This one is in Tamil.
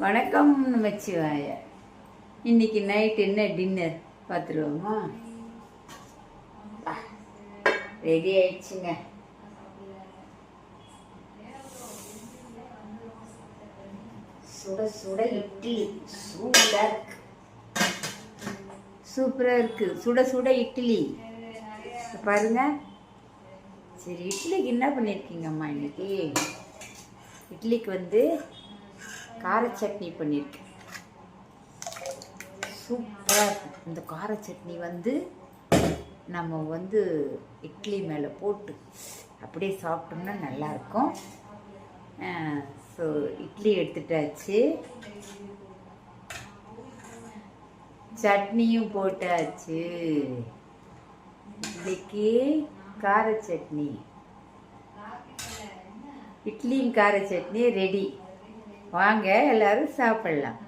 வணக்கம் நமச்சிவாய. இன்னைக்கு நைட் என்ன டின்னர் பார்த்துருவோமா? ரெடி ஆயிடுச்சுங்க. சுட சுட இட்லி சூப்பராக இருக்கு. சுட சுட இட்லி பாருங்க. சரி, இட்லிக்கு என்ன பண்ணியிருக்கீங்கம்மா? இன்னைக்கு இட்லிக்கு கார சட்னி பண்ணியிருக்கேன். சூப்பராக இருக்கும். இந்த கார சட்னி நம்ம இட்லி மேலே போட்டு அப்படியே சாப்பிட்டோம்னா நல்லாயிருக்கும். ஸோ இட்லி எடுத்துட்டாச்சு, சட்னியும் போட்டாச்சு. இட்லிக்கு கார சட்னி, இட்லியும் கார சட்னி ரெடி. வாங்க எல்லாரும் சாப்பிடலாம்.